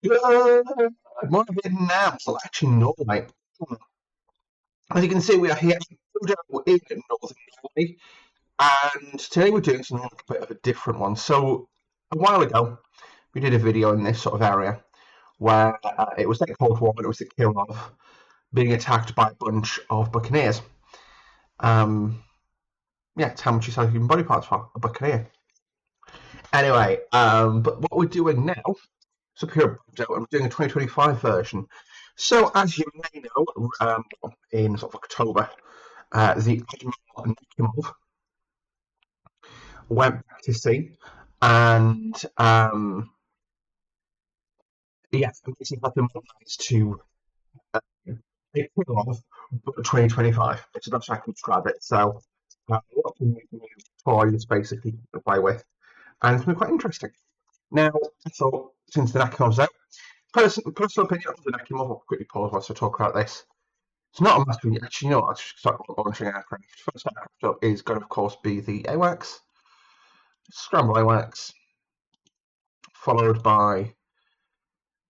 Good morning now. So actually, Norway. As you can see, we are here in Northern Norway, and today we're doing something a bit of a different one. So a while ago, we did a video in this sort of area where it was the Cold War, and it was the kill of being attacked by a bunch of buccaneers. It's how much you sell human body parts for a buccaneer. Anyway, but what we're doing now. So here I'm doing a 2025 version. So as you may know, in sort of October, the Admiral Nakhimov went back to sea, and basically had them organised to take it off 2025. It's the best I can describe it. So a lot of new toys basically to play with, and it's been quite interesting. Now I thought since the Nakhimov's out, personal opinion of the Nakhimov, I'll quickly pause whilst I talk about this. It's not a massive. Actually, you know what? Let's just start launching aircraft. First aircraft up is going to, of course, be the AWACS, Scramble AWACS, followed by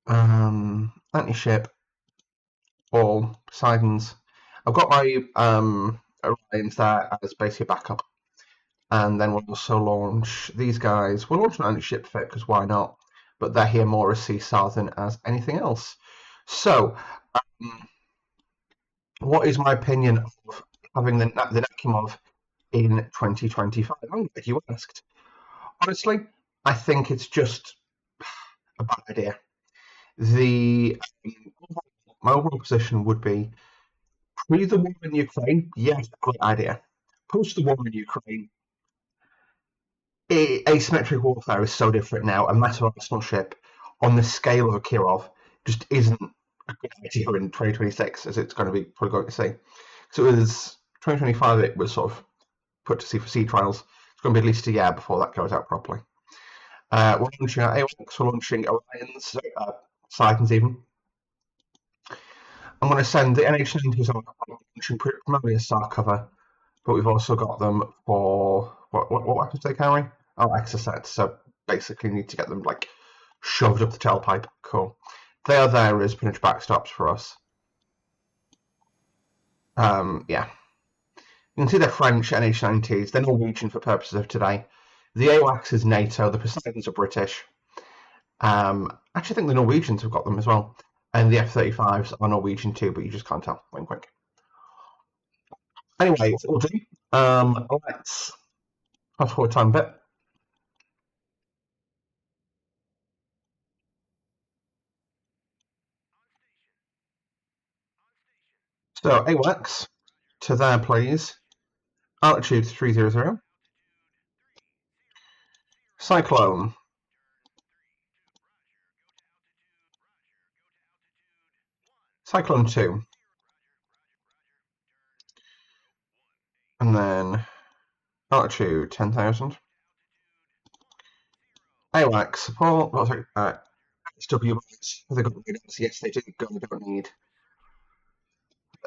anti-ship, all Poseidons. I've got my Orions there as basically a backup, and then we'll also launch these guys. We'll launch an anti-ship fit because why not? But they're here more as CSAR than as anything else. So. What is my opinion of having the Nakhimov in 2025? I'm glad you asked. Honestly, I think it's just a bad idea. My overall position would be pre the war in Ukraine, yes, great idea. Post the war in Ukraine, asymmetric warfare is so different now. A massive arsenal ship on the scale of a Kirov just isn't a good idea in 2026, as it's going to be probably going to see. So it was 2025. It was sort of put to sea for sea trials. It's going to be at least a year before that goes out properly. We're launching our AWACS, we're launching Orions, Poseidons even. I'm going to send the NH90s on launching primarily as SAR cover, but we've also got them for what weapons do they carry? Oh, exocets. So basically, need to get them like shoved up the tailpipe. Cool. They are there as pretty much backstops for us. Yeah. You can see they're French NH90s. They're Norwegian for purposes of today. The AWACS is NATO. The Poseidons are British. Actually, I think the Norwegians have got them as well. And the F-35s are Norwegian too, but you just can't tell. Wink, wink. Anyway, what we'll do, let's fast forward time a bit. So, AWACS, to there, please. Altitude 300. Cyclone. Cyclone 2. And then altitude 10,000. AWACS support. Oh, sorry. SW. Have they got radars? Yes, they do. They don't need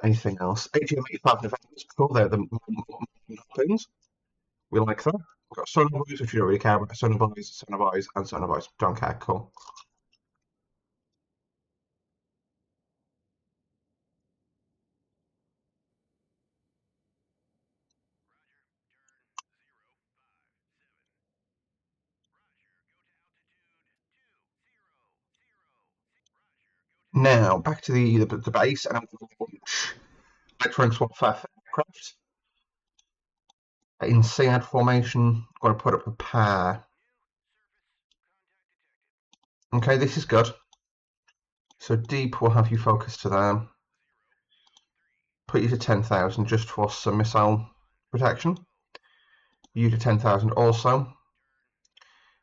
anything else. AGM 85 November. Cool. They're the things. We like that. We've got sonar boys, which you don't really care about. Sonar boys, and sonar boys. Don't care. Cool. Now back to the base, and I'm going to launch electronics warfare aircraft in SEAD formation. I'm going to put up a pair. Okay, this is good. So deep will have you focus to there. Put you to 10,000 just for some missile protection. You to 10,000 also.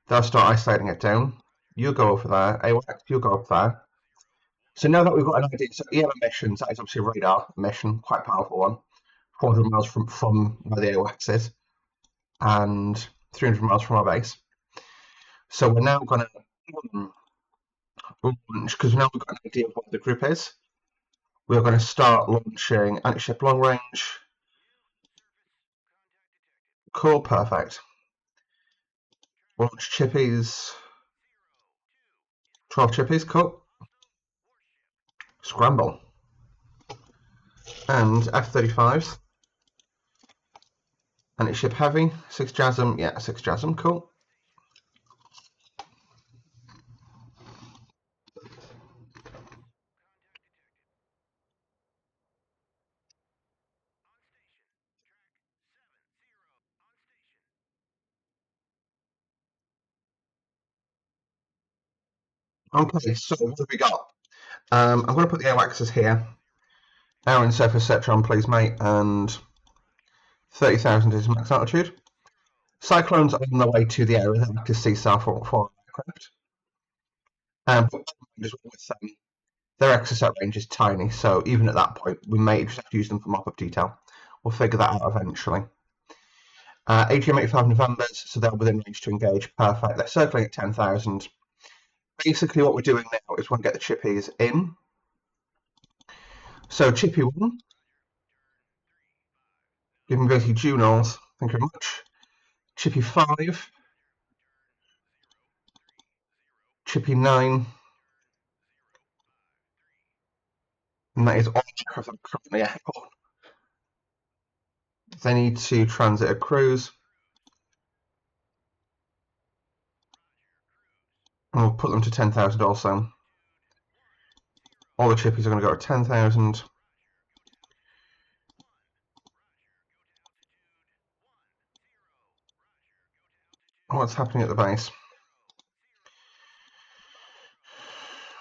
They'll start isolating it down. You go over there. AWACS, you go up there. So now that we've got an idea, so ELA missions, that is obviously a radar mission, quite a powerful one. 400 miles from where the AWACS is, and 300 miles from our base. So we're now going to launch, because now we've got an idea of what the group is. We're going to start launching anti-ship long range. Cool, perfect. Launch chippies. 12 chippies, cool. Scramble. And F-35s. And it's ship heavy. 6 JASM, yeah, 6 JASM, cool. Okay, so what have we got? I'm going to put the AWACSs here. Aaron surface sector on, please, mate, and 30,000 is max altitude. Cyclones are on the way to the area that like to see south for aircraft. But their exocet range is tiny, so even at that point, we may just have to use them for mop-up detail. We'll figure that out eventually. AGM 85 Novembers, so they're within range to engage. Perfect. They're circling at 10,000. Basically, what we're doing now is we're going to get the chippies in. So, chippy 1, give me basically Junos. Thank you very much. Chippy 5, chippy 9, and that is all aircraft that are currently airborne. They need to transit a cruise. And we'll put them to 10,000 also. All the chippies are going to go to 10,000. What's happening at the base?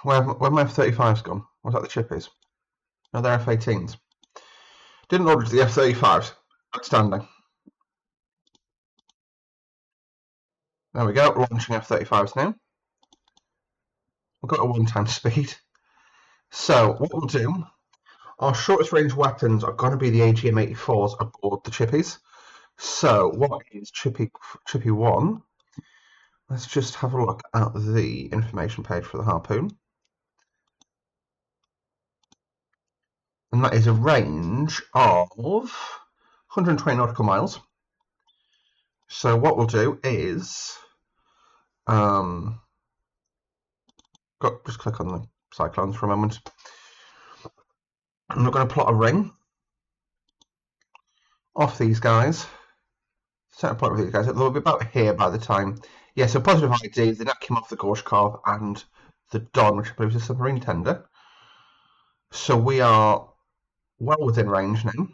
Where my F-35s gone? Was that the chippies? No, they're F-18s. Didn't order the F-35s. Outstanding. There we go, launching F-35s now. We've got a one-time speed. So, what we'll do, our shortest range weapons are going to be the AGM-84s aboard the chippies. So, what is chippy 1? Let's just have a look at the information page for the Harpoon. And that is a range of 120 nautical miles. So what we'll do is, just click on the cyclones for a moment. And we're going to plot a ring off these guys. Center point of these guys. They'll be about here by the time. Yeah, so positive ID, the Nakhimov, the Gorshkov, and the Don, which I believe is a submarine tender. So we are well within range now.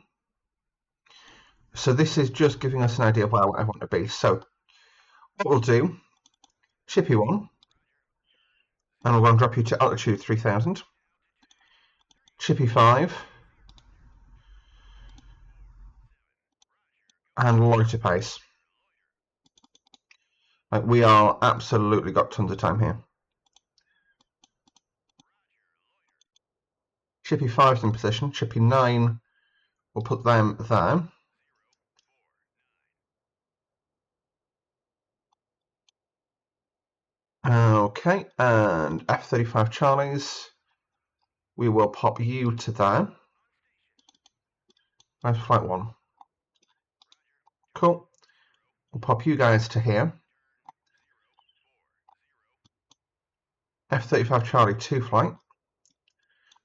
So this is just giving us an idea of where I want to be. So what we'll do, chippy 1, and we're going to drop you to altitude 3000. Chippy 5, and loiter pace. Like, we are absolutely got tons of time here. Chippy 5's in position. Chippy 9, we'll put them there. Okay, and F-35 Charlies, we will pop you to there. Where's flight 1? Cool. We'll pop you guys to here. F-35 Charlie 2 flight.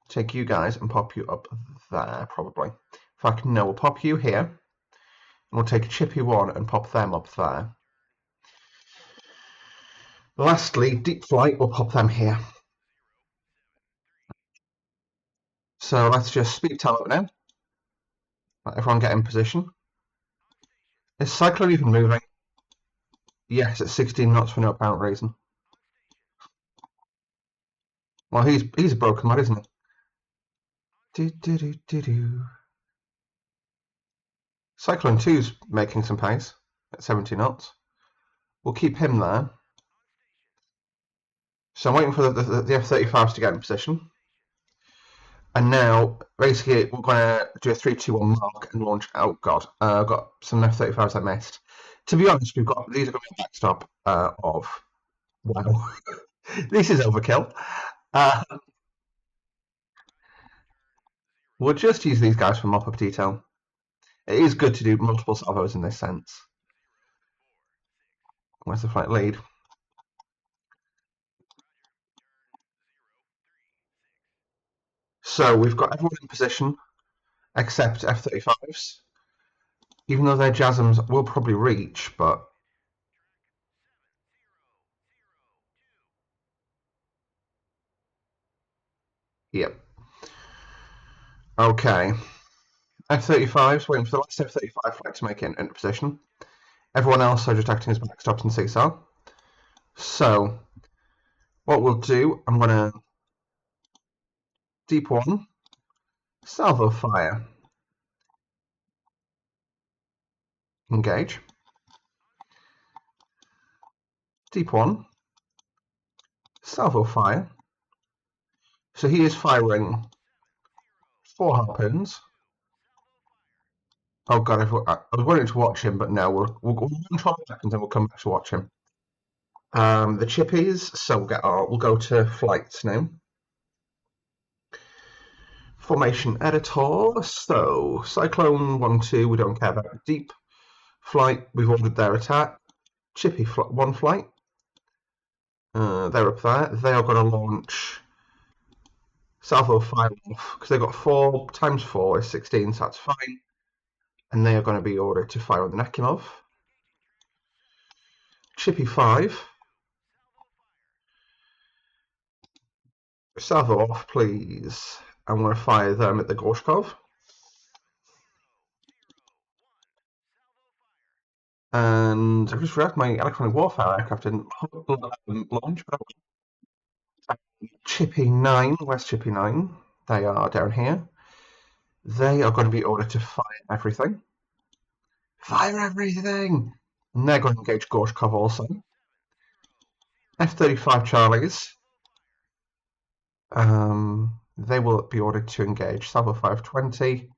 Take you guys and pop you up there, probably. In fact, no, we'll pop you here. And we'll take a chippy 1 and pop them up there. Lastly, deep flight, we'll pop them here. So let's just speed time up now. Let everyone get in position. Is Cyclone even moving? Yes, it's 16 knots for no apparent reason. Well, he's a broken mud, isn't he? Cyclone 2's making some pace at 70 knots. We'll keep him there. So I'm waiting for the F-35s to get in position. And now, basically, we're going to do a 3-2-1 mark and launch. Oh god, I've got some F-35s I missed. To be honest, these are going to be a backstop of. Wow, this is overkill. We'll just use these guys for mop-up detail. It is good to do multiple salvos in this sense. Where's the flight lead? So we've got everyone in position except F-35s. Even though their JASMs will probably reach, but... Yep. Okay. F-35s, waiting for the last F-35 flight to make it into position. Everyone else are just acting as backstops and CSAR. So, what we'll do, I'm going to deep one, salvo fire, engage, deep one, salvo fire. So he is firing 4 harpoons. Oh god, I was wanting to watch him, but no, we'll control the weapons and we'll come back to watch him. The chippies, so we'll go to flights now. Formation editor, so Cyclone 1-2, we don't care about. Deep flight, we've ordered their attack. Chippy 1 flight, they're up there. They are going to launch salvo fire off, because they've got 4 times 4 is 16, so that's fine. And they are going to be ordered to fire on the Nakhimov. Chippy 5. Salvo off, please. I'm going to fire them at the Gorshkov. And I've just realized my electronic warfare aircraft didn't launch. But Chippy 9, where's Chippy 9? They are down here. They are going to be ordered to fire everything. Fire everything! And they're going to engage Gorshkov also. F-35 Charlies. They will be ordered to engage Salvo 520.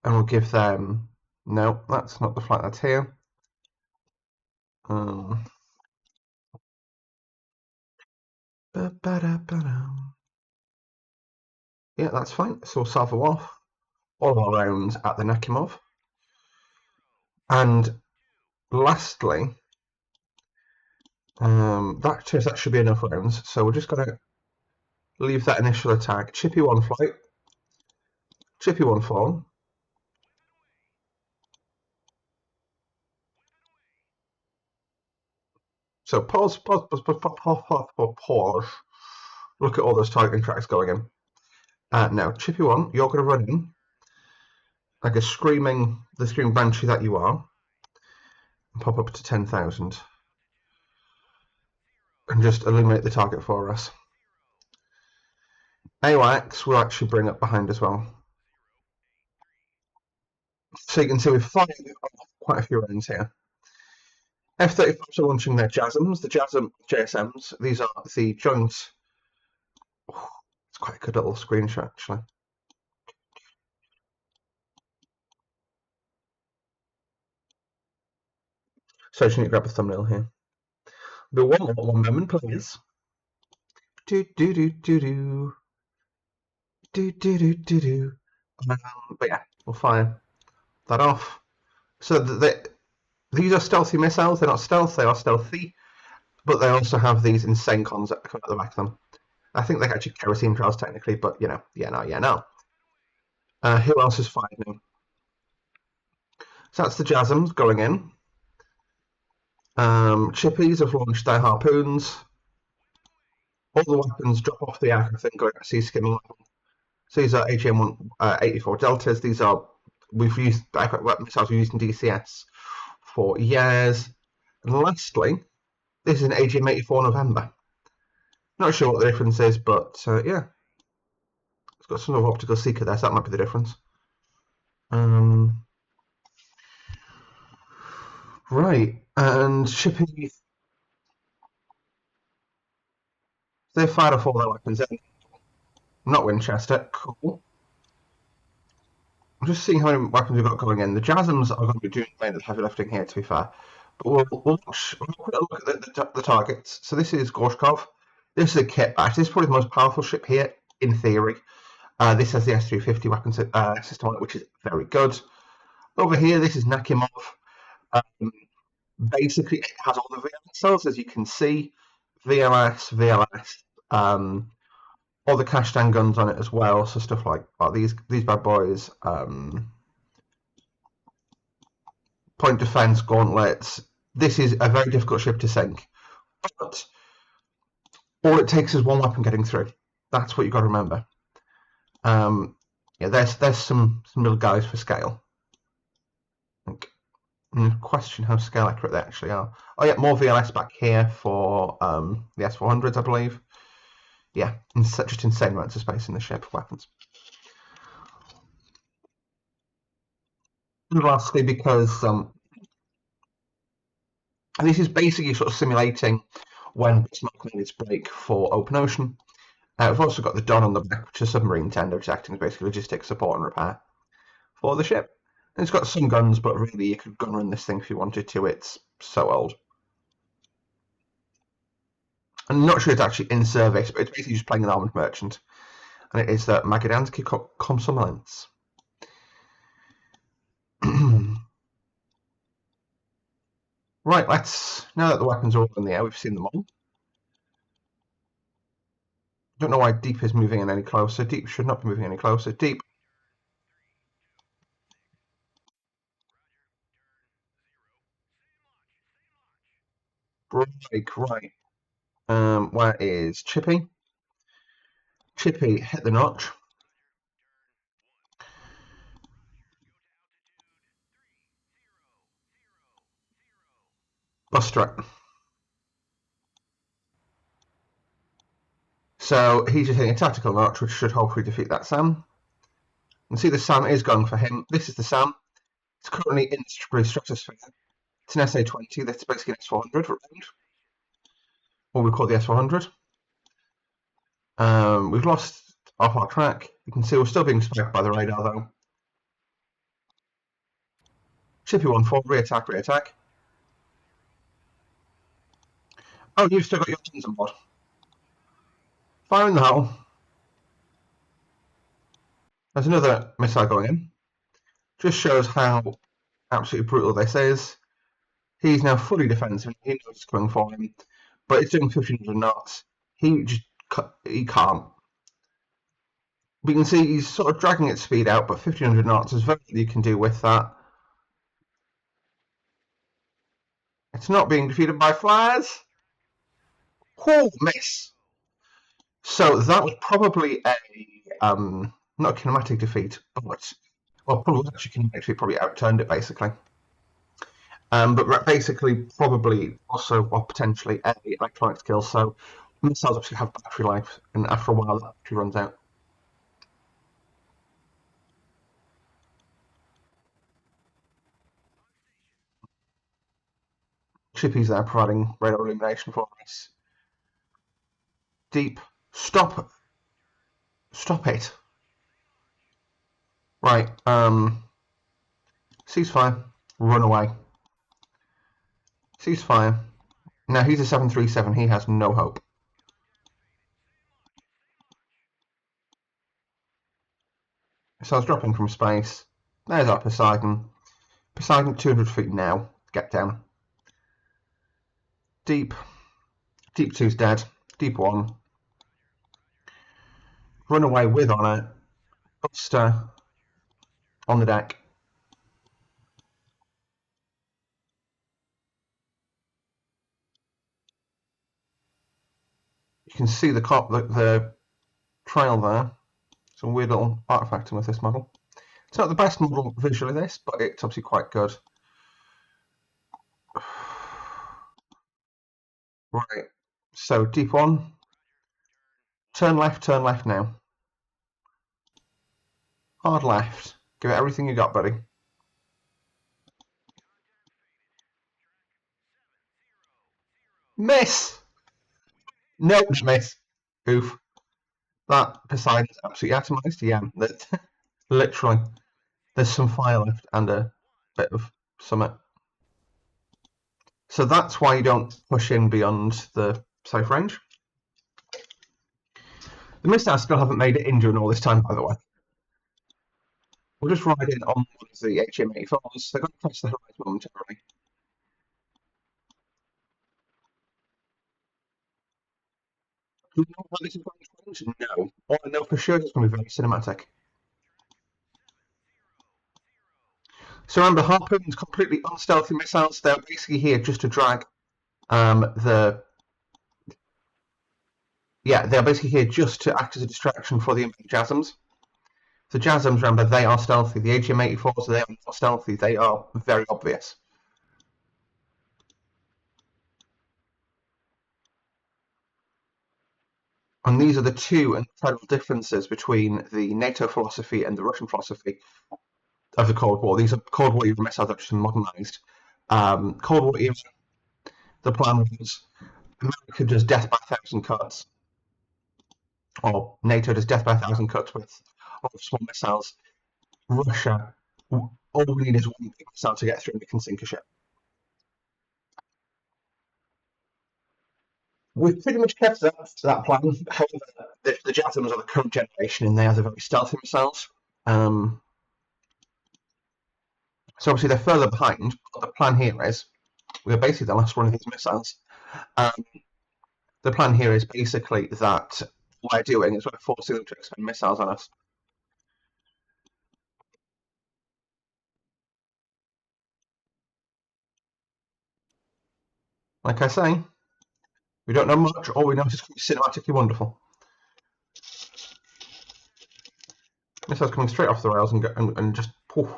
And we'll give them... No, that's not the flight that's here. Yeah, that's fine. So we'll salvo off all of our rounds at the Nakhimov. And lastly, that should be enough rounds. So we're just going to leave that initial attack. Chippy 1 flight. Chippy 1 fall. So pause. Look at all those targeting tracks going in. Now, Chippy 1, you're going to run in like the screaming banshee that you are, and pop up to 10,000. And just eliminate the target for us. AOX will actually bring up behind as well. So you can see we've fired quite a few rounds here. F-35s are launching their JASMs, the JSMs. These are the joint. Oh, it's quite a good little screenshot, actually. So I just need to grab a thumbnail here. But one moment, please. But yeah, we'll fire that off. So these are stealthy missiles. They're not stealth, they are stealthy. But they also have these insane cons that come out the back of them. I think they're actually kerosene trails technically, but you know, yeah, no. Who else is fired now? So that's the JASMs going in. Chippies have launched their harpoons. All the weapons drop off the aircraft and go to sea skimming level. So these are AGM-84 Deltas. These are, we've used missiles we've used in DCS for years. And lastly, this is an AGM-84 November. Not sure what the difference is, but yeah. It's got some sort of optical seeker there, so that might be the difference. Right, and Chippy, they fired off all their weapons in. Not Winchester, cool. I'm just seeing how many weapons we've got going in. The JASMs are going to be doing the heavy lifting here, to be fair. But we'll look at the targets. So this is Gorshkov. This is a kit batch. This is probably the most powerful ship here, in theory. This has the S-350 weapon system on it, which is very good. Over here, this is Nakhimov. Basically, it has all the VLS cells, as you can see. VLS, all the cash down guns on it as well. So stuff like these bad boys, point defense gauntlets. This is a very difficult ship to sink, but all it takes is one weapon getting through. That's what you've got to remember. Yeah, there's some little guys for scale. Question how scale accurate they actually are. Oh yeah, more VLS back here for the S400s, I believe. Yeah, just insane amounts of space in the ship for weapons. And lastly, because this is basically sort of simulating when Bismarck made its break for open ocean. We've also got the Don on the back, which is a submarine tender, which is acting as basically logistics support and repair for the ship. And it's got some guns, but really you could gun run this thing if you wanted to. It's so old. I'm not sure it's actually in service, but it's basically just playing an armed merchant. And it is the Magadanski Komsomolets. Right, now that the weapons are all in the air, we've seen them all. Don't know why Deep is moving in any closer. Deep should not be moving any closer. Deep. Break, right. Where is Chippy? Chippy, hit the notch. Buster it. So he's just hitting a tactical notch, which should hopefully defeat that SAM. You can see the SAM is going for him. This is the SAM. It's currently in the stratosphere. It's an SA-20. That's basically an S-400 round. What we call the S-400. We've lost off our track. You can see we're still being spiked by the radar, though. Chippy 1-4, re-attack, re-attack. Oh, you've still got your guns on board. Fire in the hull. There's another missile going in. Just shows how absolutely brutal this is. He's now fully defensive. He knows it's coming for him, but it's doing 1500 knots. He can't. We can see he's sort of dragging its speed out, but 1500 knots is very little you can do with that. It's not being defeated by flares. Oh, miss. So that was probably a not a kinematic defeat, but probably actually kinematic defeat. Probably outturned it basically. But basically, probably also potentially a electronics kill. So missiles actually have battery life, and after a while, that battery runs out. Chippy's there providing radar illumination for us. Deep, stop it. Right, ceasefire, run away. Ceasefire. Now he's a 737, he has no hope. So it's dropping from space. There's our Poseidon. Poseidon 200 feet now. Get down. Deep. Deep 2's dead. Deep 1. Run away with honour. Buster on the deck. You can see the trail there. Some weird little artifacting with this model. It's not the best model visually, this, but it's obviously quite good. Right, so Deep 1. Turn left now. Hard left. Give it everything you got, buddy. Miss! No, miss. Oof. That Poseidon's absolutely atomised. Yeah, literally. There's some fire left and a bit of summit. So that's why you don't push in beyond the safe range. The missiles still haven't made it in during all this time, by the way. We'll just ride in on the HM-84s. They're going to press the horizon momentarily. Do you know how this is going to No. All I know for sure is it's going to be very cinematic. So remember, Harpoon's completely unstealthy missiles. They're basically here just to drag they're basically here just to act as a distraction for the JASMs. The JASMs, remember, they are stealthy. The AGM-84s, they are not stealthy. They are very obvious. And these are the two incredible differences between the NATO philosophy and the Russian philosophy of the Cold War. These are Cold War era missiles that are just modernised. Cold War era, the plan was America does death by 1,000 cuts, or NATO does death by 1,000 cuts with a lot of small missiles. Russia, all we need is one big missile to get through and we can sink a ship. We've pretty much kept that plan. However, the JASMs are the current generation and they are the very stealthy missiles. So obviously they're further behind, but the plan here is we're basically the last one of these missiles. The plan here is basically that what we're doing is we're forcing them to expend missiles on us. Like I say, we don't know much, all we know is it's going to be cinematically wonderful. Missiles coming straight off the rails and just poof.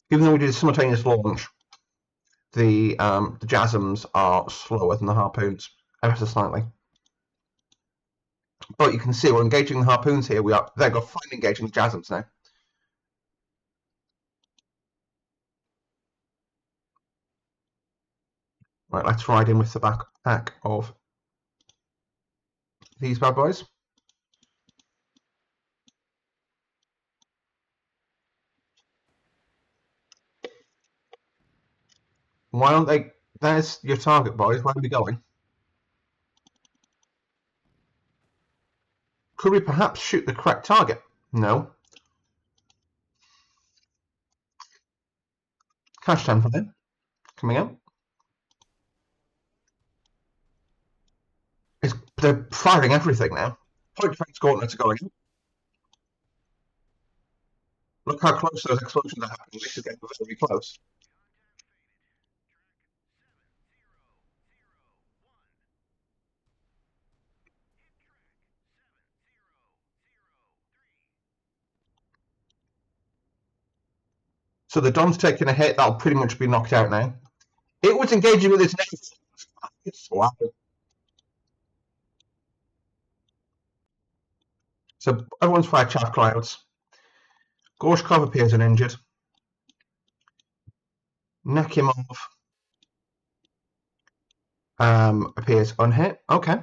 Even though we did a simultaneous launch, the JASMs are slower than the Harpoons, ever so slightly. But you can see we're engaging the Harpoons here. They're fine engaging the JASMs now. Right, let's ride in with the back of these bad boys. Why aren't they? There's your target, boys. Where are we going? Could we perhaps shoot the correct target? No. Cash 10 for them. Coming out. They're firing everything now. Point defense gauntlets are going. Look how close those explosions are happening. This is getting very close. So the Don's taking a hit. That'll pretty much be knocked out now. It was engaging with its nest. Wow. So everyone's fired chaff clouds. Gorshkov appears uninjured. Nakhimov appears unhit. Okay.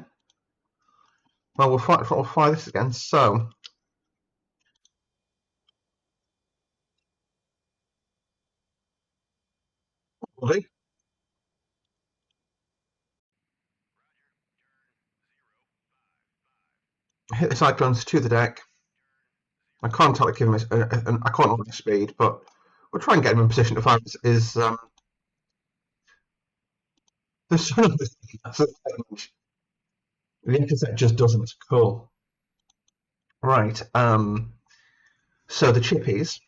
Well, we'll fire this again. So hit the cyclones to the deck. I can't tell it give him I can't look at his speed, but we'll try and get him in position to fire. Is the son of this the intercept just doesn't. Cool. Right. So the chippies,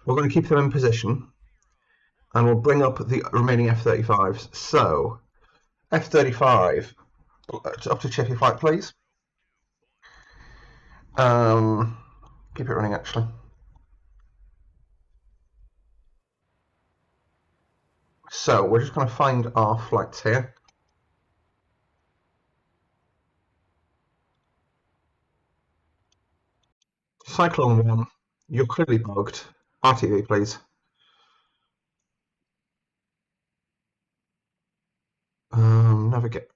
we're going to keep them in position, and we'll bring up the remaining F-35s. So F-35, up to chippy flight, please. Keep it running, actually. So we're just going to find our flights here. Cyclone 1, you're clearly bugged. RTV, please. Navigate.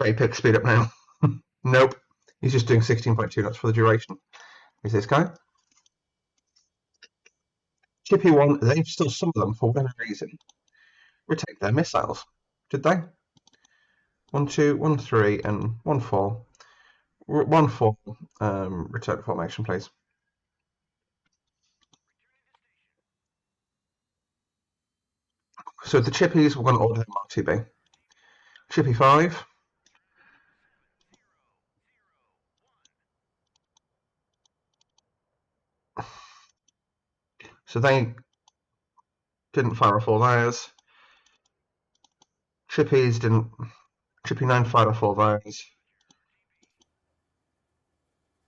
Ready, pick speed up now. Nope. He's just doing 16.2 knots for the duration. Is this guy? Chippy 1, they've still, some of them, for whatever reason, retake their missiles. did they? 1, 2, 1, 3, and 1, 4. 1, 4. Return to formation, please. So the chippies, we're going to order them RTB. Chippy 5. So they didn't fire off all theirs. Chippies didn't. Chippy 9 fired off all theirs.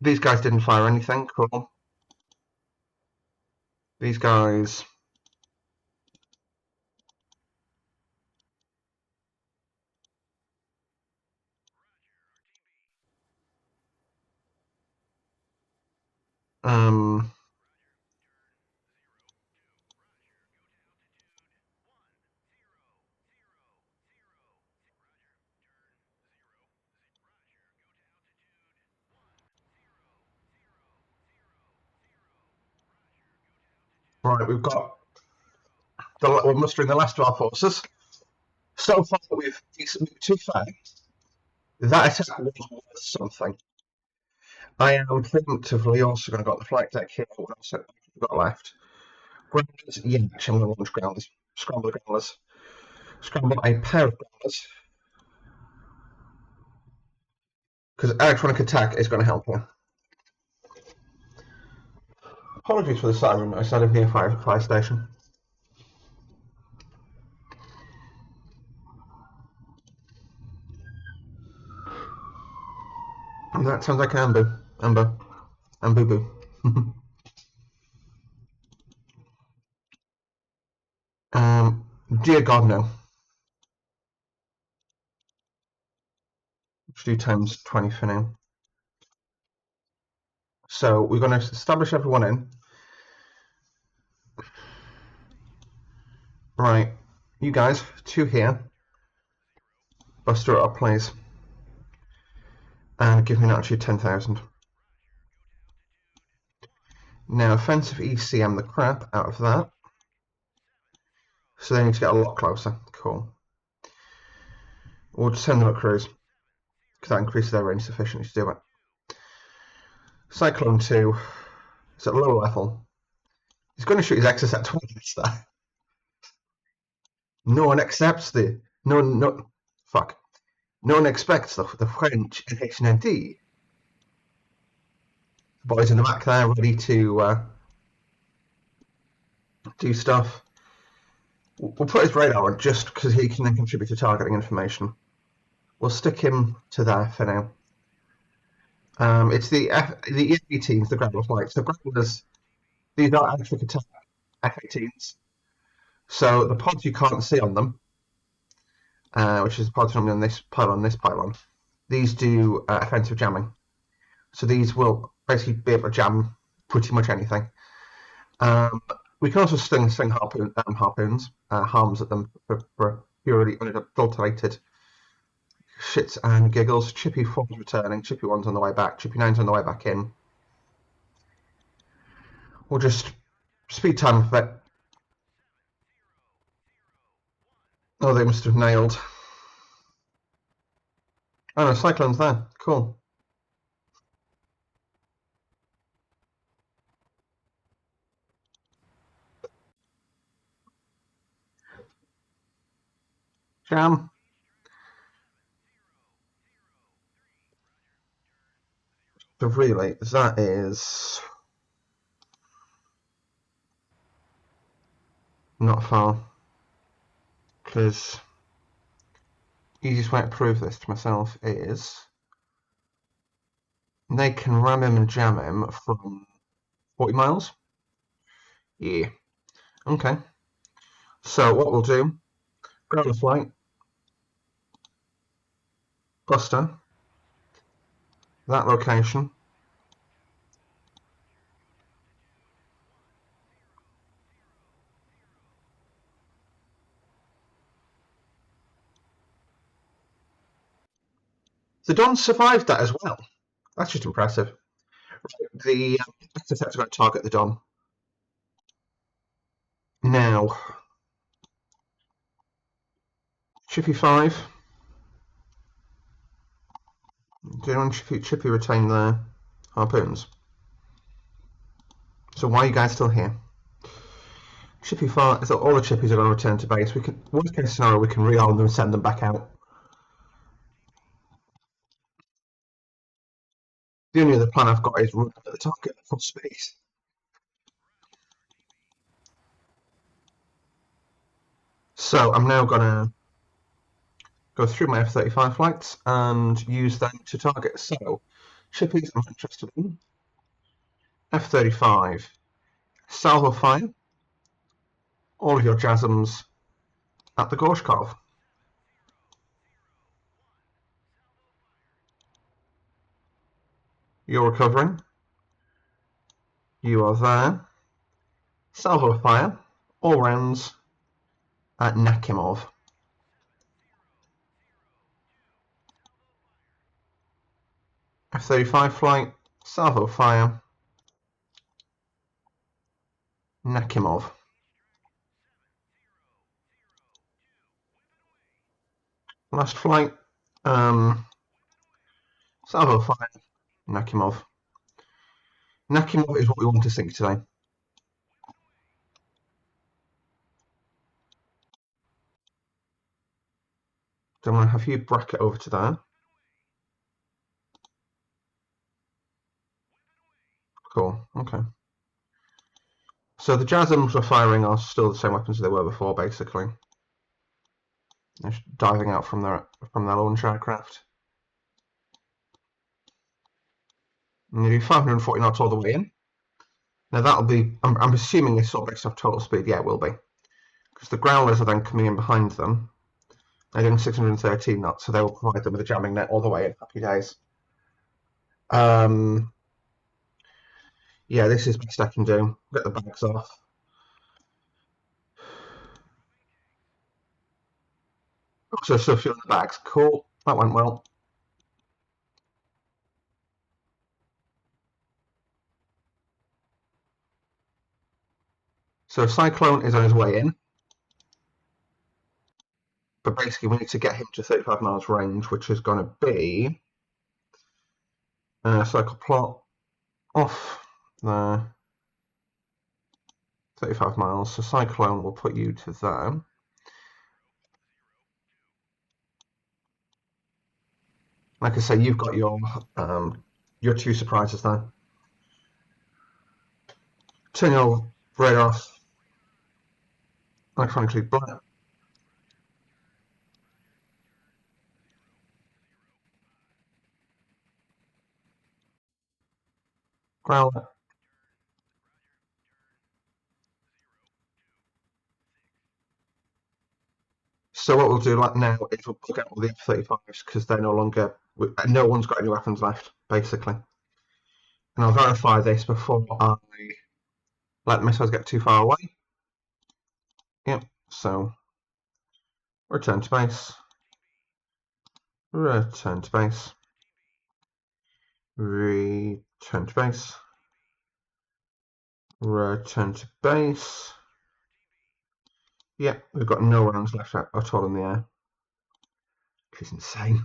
These guys didn't fire anything. Cool. These guys. Right, we've got. We're mustering the last of our forces. So far, we've too far. That attack was worth something. I am preemptively also going to got the flight deck here. What else have we got left? Grounders, yeah, actually, I'm going to launch grounders. Scramble grounders. Scramble a pair of grounders. Because electronic attack is going to help here. Apologies for the siren noise. I live near a fire station. That sounds like an Amber. Ambu boo. Dear God, no. Let's do times 20 for now. So we're going to establish everyone in. Right, you guys, 2 here. Buster it up, please. And give me actually 10,000. Now, offensive ECM the crap out of that. So they need to get a lot closer. Cool. We'll just send them at cruise. Because that increases their range sufficiently to do it. Cyclone 2 is at low level. He's going to shoot his excess at 20 this time. No one accepts the... Fuck. No one expects the French in HND. The boys in the back there ready to do stuff. We'll put his radar on just because he can then contribute to targeting information. We'll stick him to there for now. It's the F-18s, the Grapple flights. The Grapplers, these are electric attack F-18s. So the pods you can't see on them, which is the pods on this pylon, these do offensive jamming. So these will basically be able to jam pretty much anything. We can also sling harpoons, harms at them for purely unadulterated shits and giggles. Chippy 4's returning, Chippy 1's on the way back, Chippy 9's on the way back in. We'll just speed time a bit. Oh, they must have nailed. Oh no, Cyclone's there. Cool. Jam. So really, that is not far. Because easiest way to prove this to myself is they can ram him and jam him from 40 miles. Yeah. Okay. So what we'll do, ground a flight, Buster, that location. The Don survived that as well. That's just impressive. The X-Effects are going to target the Don. Now, Chippy 5. Do anyone Chippy retain their harpoons? So why are you guys still here? Chippy 5. So all the chippies are going to return to base. We can, worst case scenario, we can rearm them and send them back out. The only other plan I've got is run at the target at full speed. So I'm now going to go through my F-35 flights and use them to target. So, chippies I'm interested in. F-35. Salvo fire. All of your JASMs at the Gorshkov. You're recovering. You are there. Salvo fire. All rounds at Nakhimov. F-35 flight. Salvo fire. Nakhimov. Last flight. Salvo fire. Nakhimov. Nakhimov is what we want to sink today. So I'm going to have you bracket over to there. Cool, okay. So the JASMs we're firing are still the same weapons they were before, basically. They're diving out from their launch aircraft. And you do 540 knots all the way in. Now that'll be, I'm assuming it's sort of based off total speed. Yeah, it will be. Because the Growlers are then coming in behind them. They're doing 613 knots, so they will provide them with a jamming net all the way in. Happy days. Yeah, this is best I can do. Get the bags off. So still feeling the bags. Cool. That went well. So Cyclone is on his way in. But basically we need to get him to 35 miles range, which is going to be cycle plot off there. 35 miles. So Cyclone will put you to there. Like I say, you've got your two surprises there. Turn your radar off. Electronically black. Growler. So what we'll do like now is we'll plug out all the F-35s because they're no longer, no one's got any weapons left, basically. And I'll verify this before I let the missiles get too far away. Yep, so return to base. Return to base. Return to base. Return to base. Yep, we've got no rounds left at all in the air. Which is insane.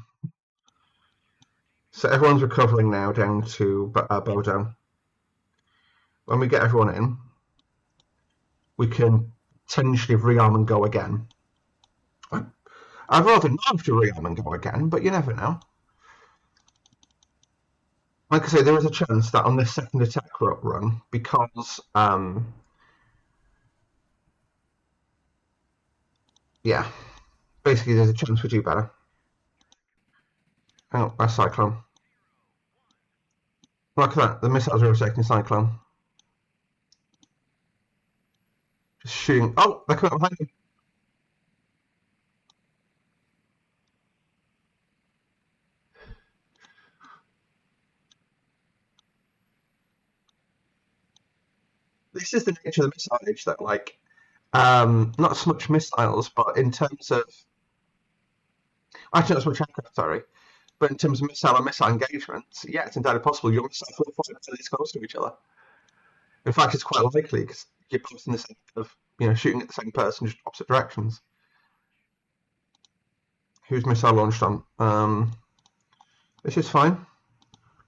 So everyone's recovering now down to Bodo. When we get everyone in, we can potentially rearm and go again. I'd rather not have to rearm and go again, but you never know. Like I say, there is a chance that on this second attack run, because yeah, basically there's a chance we do better. Oh, that's Cyclone. Look at that, the missiles are overtaking Cyclone. Just shooting. Oh, they're coming up behind me. This is the nature of the missile age that, like, not so much missiles, but in terms of, actually not so much aircraft, sorry, but in terms of missile and missile engagements, yeah, it's entirely possible your missiles will fly this close to each other. In fact, it's quite likely because you're both in the same of, shooting at the same person, just opposite directions. Whose missile launched on? This is fine.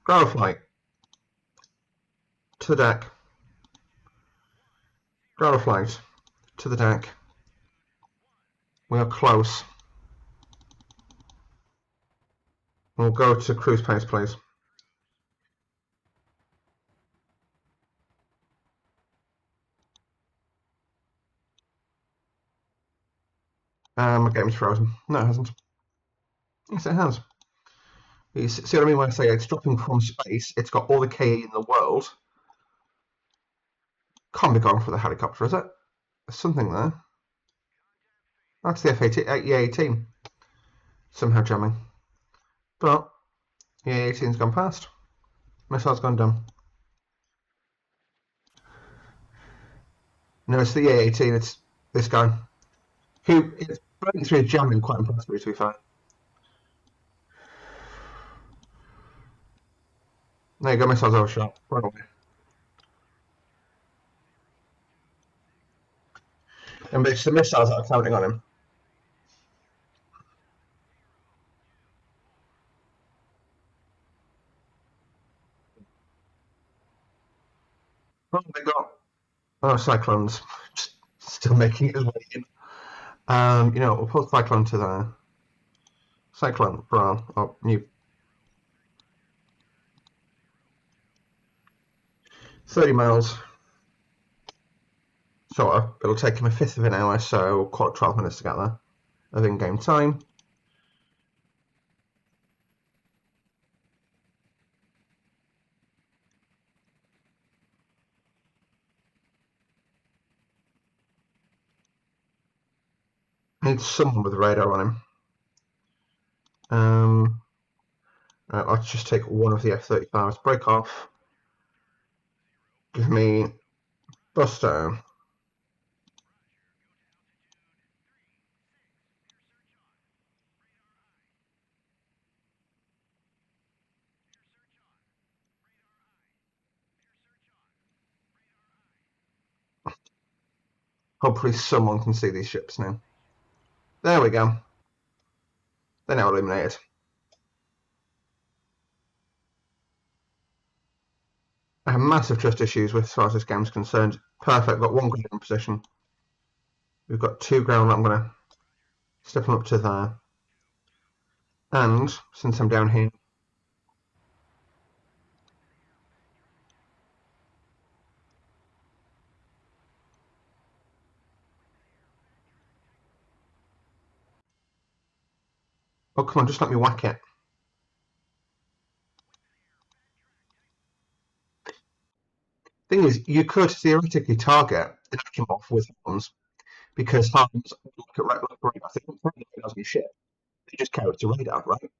Ground flight. To the deck. Ground flight. To the deck. We are close. We'll go to cruise pace, please. My game's frozen. No, it hasn't. Yes, it has. You see what I mean when I say it's dropping from space? It's got all the KE in the world. Can't be going for the helicopter, is it? There's something there. That's the F-18. Somehow jamming. But the A-18's gone past. Missile's gone down. No, it's the A-18. It's this guy. Who is breaking through jamming quite impressively, to be fair. There you go, missile's overshot. Right away. And it's the missiles that are counting on him. Oh, they got cyclones. Still making his way in. You know, we'll put cyclone to there. Cyclone, bro. Oh, new. 30 miles. Sort of. It'll take him a fifth of an hour, so 12 minutes to get there of in-game time. Need someone with radar on him. Let's just take one of the F-35s. Break off. Give me Buster. Hopefully someone can see these ships now. There we go. They're now eliminated. I have massive trust issues with as far as this game's concerned. Perfect, got one ground position. We've got two ground. I'm going to step them up to there. And since I'm down here, oh come on, just let me whack it. Thing is, you could theoretically target the Nakhimov with arms, because arms look at radar. They don't carry radars on your ship. They just carry it to radar, right?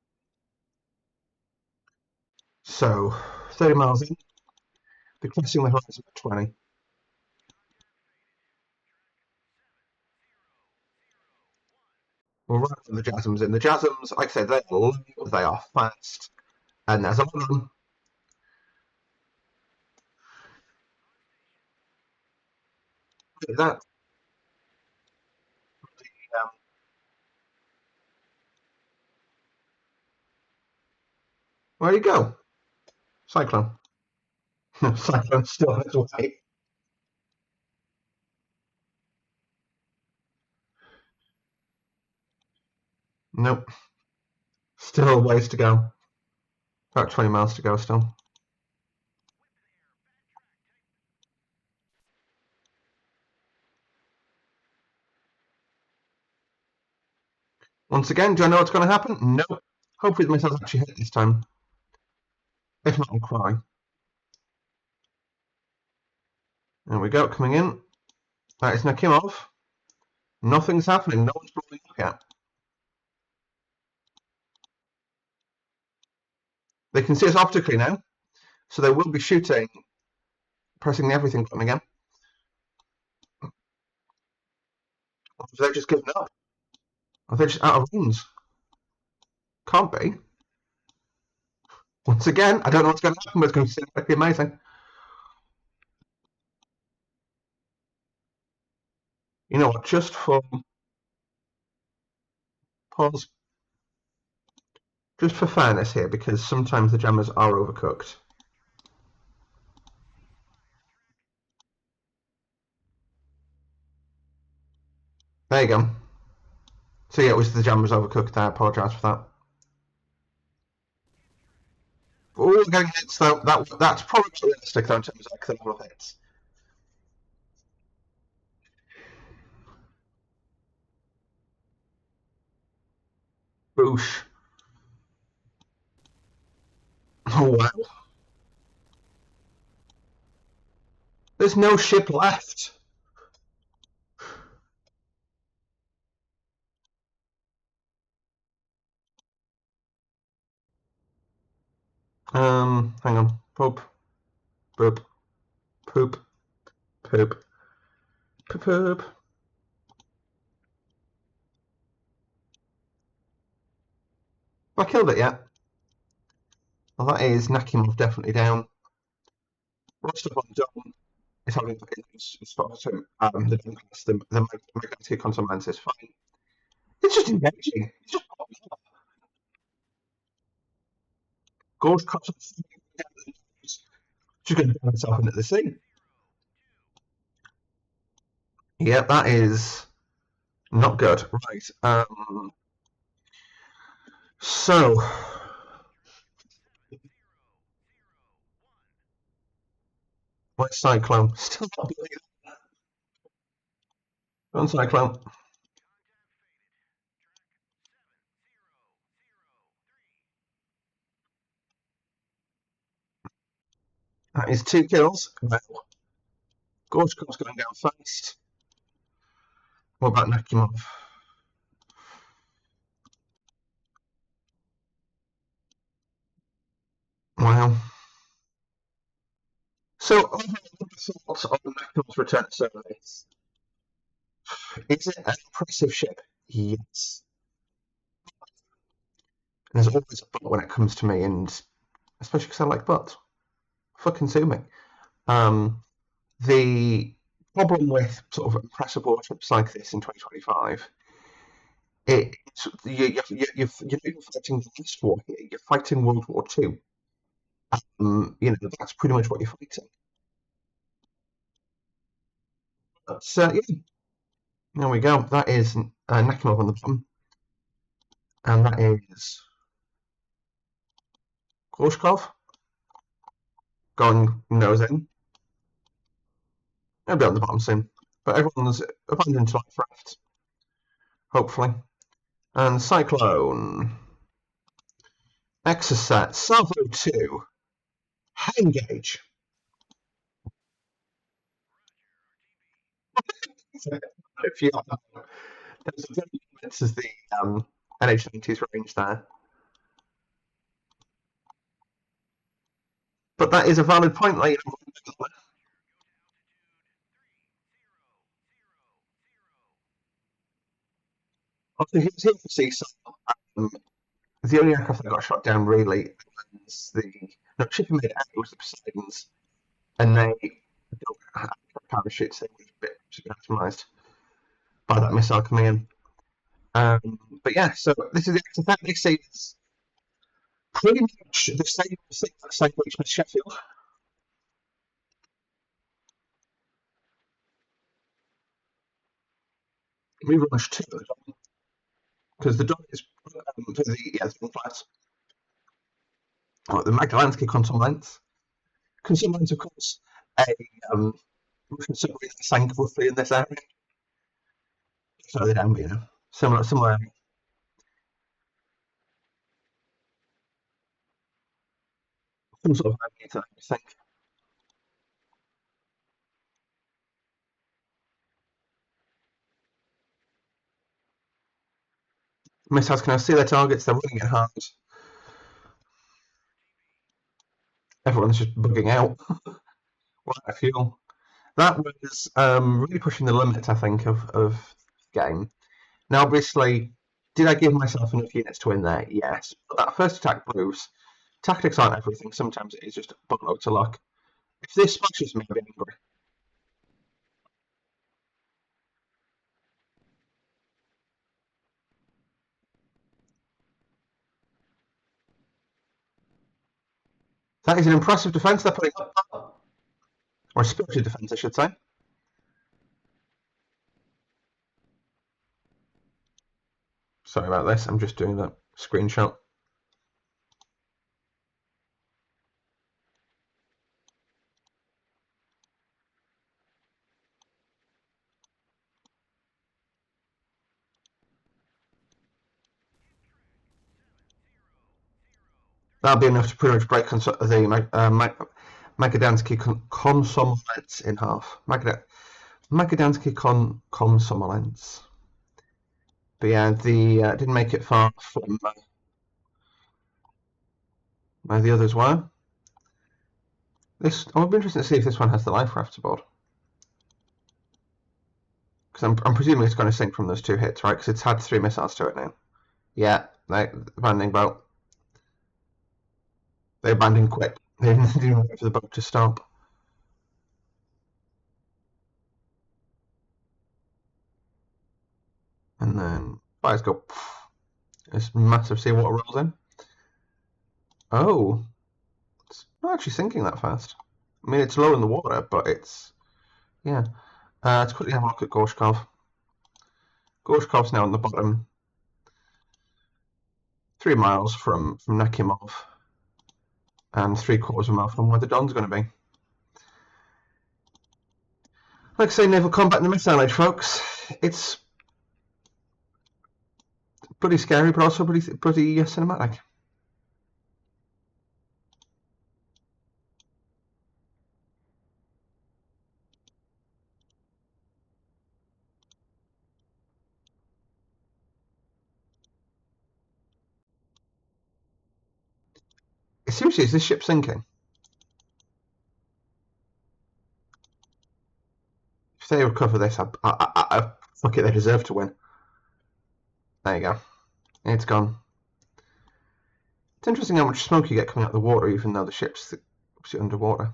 So, 30 miles in, they're crossing the horizon at 20. We'll run the JASMs in. The JASMs, like I said, they're low, they are fast, and there's a lot of them. That um, where do you go? Cyclone. Cyclone's still on its way. Nope. Still a ways to go. About 20 miles to go still. Once again, do I know what's going to happen? Nope. Hopefully the missiles actually hit this time. If not, I'll cry. There we go, coming in. That is Nakhimov. Nothing's happening. No one's blowing up yet. They can see us optically now, so they will be shooting, pressing the everything button again. Or have they just given up? Are they just out of runes? Can't be. Once again, I don't know what's going to happen, but it's going to be amazing. You know what? Just for pause. Just for fairness here, because sometimes the jammers are overcooked. There you go. So yeah, it was the jammers overcooked. I apologise for that. Oh, getting hits though. That's probably realistic though in terms of like the level of hits. Boosh. Oh wow. There's no ship left. Hang on. Poop. Poop. Poop. Poop. Poop. Poop. Have I killed it yet? Well, that is Nakhimov definitely down. Rostov on Don is having his spot him. The Don class, the magnetic contaminants is fine. It's just engaging. It's just Gorge cuts off. Just going to burn itself into the sea. Yeah, that is not good. Right. So, what's Cyclone? Still not believe it. Go on, Cyclone. That is 2 kills. Well, Gorgecott's going down fast. What about Nakhimov? Wow. So, overall, thoughts on Nakhimov's return to service? Is it an impressive ship? Yes. There's always a but when it comes to me, and especially because I like butts. Fucking sue me. Um, the problem with sort of impressive warships like this in 2025, you're fighting the last war here. You're fighting World War Two. That's pretty much what you're fighting. But yeah, there we go. That is Nakhimov on the bottom, and that is Gorshkov going nose in. He'll be on the bottom soon. But everyone's abandoned to life raft, hopefully. And Cyclone, Exocet, Salvo 2, Engage. If you there's a very this is the NH90's range there. But that is a valid point, like obviously he was here for CSAR. The only aircraft that got shot down really was the no shipping made it out, it was the Poseidons, and they don't have parachutes, they were a bit optimised by that missile coming in. But yeah, so this is the exercise. This is pretty much the same which with Sheffield. We rushed to the Don because the Don is the class. The Magdalansky consolments. Consolments, of course, a Russian submarine that sank roughly in this area. Further down, similar. Some sort of meter, I think. Missiles can now see their targets. They're running it hard. Everyone's just bugging out. What a fuel. That was really pushing the limit, I think, of the game. Now, obviously, did I give myself enough units to win there? Yes. But that first attack proves tactics aren't everything. Sometimes it is just a buttload to luck. If this splashes me, I'll be angry. That is an impressive defence they're putting up. Or a spirited defence, I should say. Sorry about this, I'm just doing that screenshot. That'll be enough to pretty much break the Magadansky Komsomolets in half. Magadansky Komsomolets. But yeah, the didn't make it far from where the others were. I'll be interested to see if this one has the life raft aboard. Because I'm presuming it's going to sink from those 2 hits, right? Because it's had 3 missiles to it now. Yeah, abandoning boat. They abandoned quick. They didn't even wait for the boat to stop. And then fires go. This massive seawater rolls in. Oh, it's not actually sinking that fast. I mean, it's low in the water, but it's yeah. Let's quickly have a look at Gorshkov. Gorshkov's now on the bottom, 3 miles from Nakhimov, and 3/4 of a mile from where the Don's going to be. Like I say, naval combat in the Missile Age, folks. It's pretty scary, but also pretty cinematic. Seriously, is this ship sinking? If they recover this, fuck it, they deserve to win. There you go. It's gone. It's interesting how much smoke you get coming out of the water, even though the ship's underwater.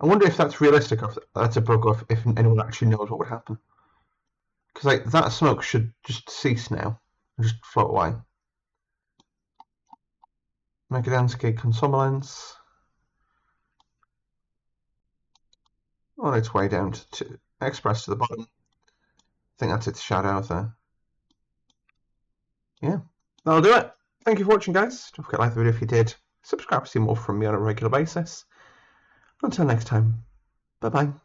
I wonder if that's realistic, or if that's a bug, or if anyone actually knows what would happen. Because like that smoke should just cease now and just float away. Magadansky Consomolence on its way down to Express to the bottom. I think that's its shadow there. Yeah, that'll do it. Thank you for watching, guys. Don't forget to like the video if you did. Subscribe to see more from me on a regular basis. Until next time, bye bye.